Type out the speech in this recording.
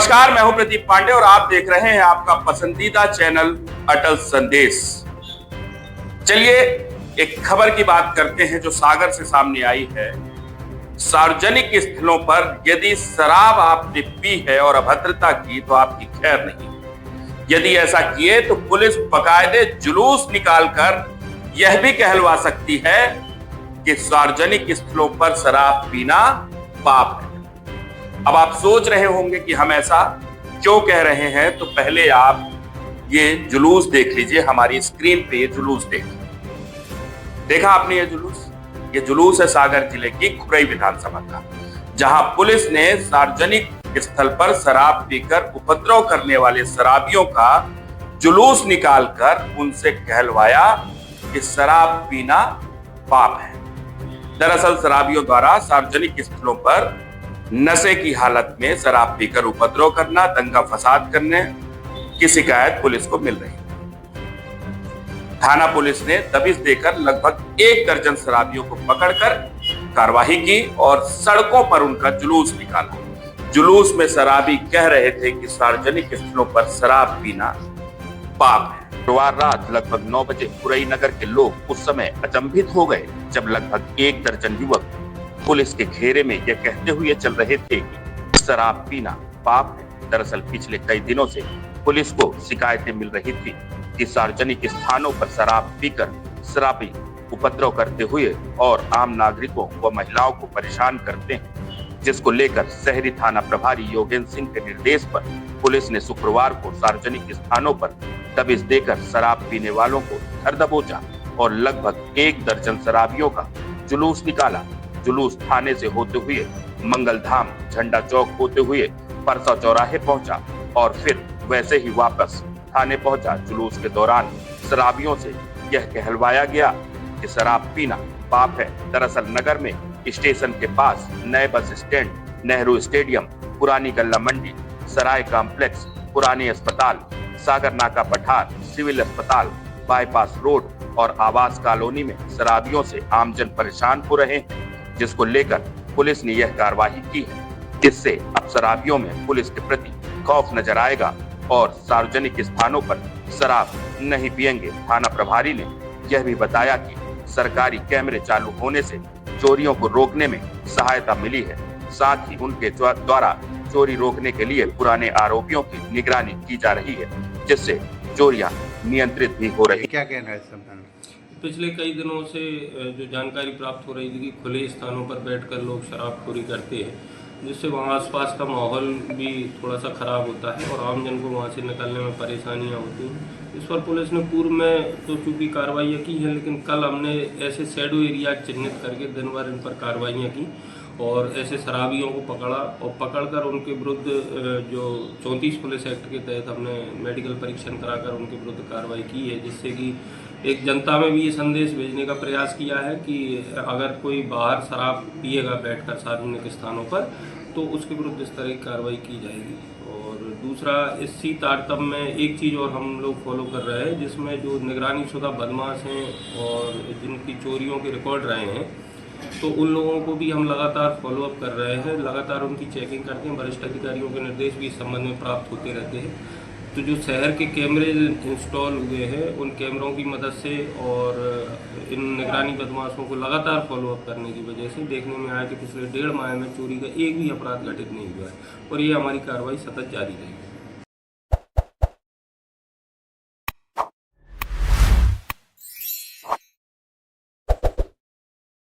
नमस्कार, मैं हूं प्रदीप पांडे और आप देख रहे हैं आपका पसंदीदा चैनल अटल संदेश। चलिए एक खबर की बात करते हैं जो सागर से सामने आई है। सार्वजनिक स्थलों पर यदि शराब आपने पी है और अभद्रता की तो आपकी खैर नहीं। यदि ऐसा किए तो पुलिस बाकायदे जुलूस निकालकर यह भी कहलवा सकती है कि सार्वजनिक स्थलों पर शराब पीना पाप है। अब आप सोच रहे होंगे कि हम ऐसा क्यों कह रहे हैं, तो पहले आप ये जुलूस देख लीजिए। हमारी स्क्रीन पे ये जुलूस देखा आपने ये जुलूस है सागर जिले की खुरई विधानसभा का, जहां पुलिस ने सार्वजनिक स्थल पर शराब पीकर उपद्रव करने वाले शराबियों का जुलूस निकालकर उनसे कहलवाया कि शराब पीना पाप है। दरअसल शराबियों द्वारा सार्वजनिक स्थलों पर नशे की हालत में शराब पीकर उपद्रव करना, दंगा फसाद करने की शिकायत पुलिस को मिल रही है। थाना पुलिस ने दबिश देकर लगभग 1 दर्जन शराबियों को पकड़कर कार्रवाई की और सड़कों पर उनका जुलूस निकाला। जुलूस में शराबी कह रहे थे कि सार्वजनिक स्थलों पर शराब पीना पाप है। शुक्रवार रात लगभग 9 बजे खुरई नगर के लोग उस समय अचंभित हो गए जब लगभग 1 दर्जन युवक पुलिस के घेरे में यह कहते हुए चल रहे थे कि शराब पीना पाप है। दरअसल पिछले कई दिनों से पुलिस को शिकायतें मिल रही थी कि सार्वजनिक स्थानों पर शराब पीकर शराबी उपद्रव करते हुए और आम नागरिकों व महिलाओं को परेशान करते हैं, जिसको लेकर शहरी थाना प्रभारी योगेंद्र सिंह के निर्देश पर पुलिस ने शुक्रवार को सार्वजनिक स्थानों पर दबिश देकर शराब पीने वालों को धर दबोचा और लगभग 1 दर्जन शराबियों का जुलूस निकाला। जुलूस थाने से होते हुए मंगलधाम झंडा चौक होते हुए परसा चौराहे पहुंचा और फिर वैसे ही वापस थाने पहुंचा। जुलूस के दौरान शराबियों से यह कहलवाया गया कि शराब पीना पाप है। दरअसल नगर में स्टेशन के पास नए बस स्टैंड, नेहरू स्टेडियम, पुरानी गल्ला मंडी, सराय कॉम्प्लेक्स, पुरानी अस्पताल, सागर नाका पठार, सिविल अस्पताल, बाईपास रोड और आवास कॉलोनी में शराबियों से आमजन परेशान हो रहे हैं, जिसको लेकर पुलिस ने यह कार्रवाई की है। इससे अब शराबियों में पुलिस के प्रति खौफ नजर आएगा और सार्वजनिक स्थानों पर शराब नहीं पिएंगे। थाना प्रभारी ने यह भी बताया कि सरकारी कैमरे चालू होने से चोरियों को रोकने में सहायता मिली है। साथ ही उनके द्वारा चोरी रोकने के लिए पुराने आरोपियों की निगरानी की जा रही है, जिससे चोरियां नियंत्रित भी हो रही। क्या कहना है इस संबंध में? पिछले कई दिनों से जो जानकारी प्राप्त हो रही थी कि खुले स्थानों पर बैठकर लोग शराबखोरी करते हैं, जिससे वहाँ आसपास का माहौल भी थोड़ा सा खराब होता है और आमजन को वहाँ से निकलने में परेशानियाँ होती हैं। इस पर पुलिस ने पूर्व में तो चूँकि कार्रवाइयाँ की हैं, लेकिन कल हमने ऐसे शैडो एरिया चिन्हित करके दिन भर इन पर कार्रवाइयाँ की और ऐसे शराबियों को पकड़ा और पकड़कर उनके विरुद्ध जो 34 पुलिस एक्ट के तहत हमने मेडिकल परीक्षण कराकर उनके विरुद्ध कार्रवाई की है, जिससे कि एक जनता में भी ये संदेश भेजने का प्रयास किया है कि अगर कोई बाहर शराब पिएगा बैठकर सार्वजनिक स्थानों पर तो उसके विरुद्ध इस तरह की कार्रवाई की जाएगी। और दूसरा, इसी तारतम्य में एक चीज़ और हम लोग फॉलो कर रहे हैं, जिसमें जो निगरानी शुदा बदमाश हैं और जिनकी चोरियों के रिकॉर्ड रहे हैं, तो उन लोगों को भी हम लगातार फॉलोअप कर रहे हैं, लगातार उनकी चेकिंग करते हैं। वरिष्ठ अधिकारियों के निर्देश भी इस संबंध में प्राप्त होते रहते हैं। तो जो शहर के कैमरे इंस्टॉल हुए हैं, उन कैमरों की मदद से और इन निगरानी बदमाशों को लगातार फॉलोअप करने की वजह से देखने में आया कि पिछले 1.5 माह में चोरी का एक भी अपराध घटित नहीं हुआ है और ये हमारी कार्रवाई सतत जारी रहेगी।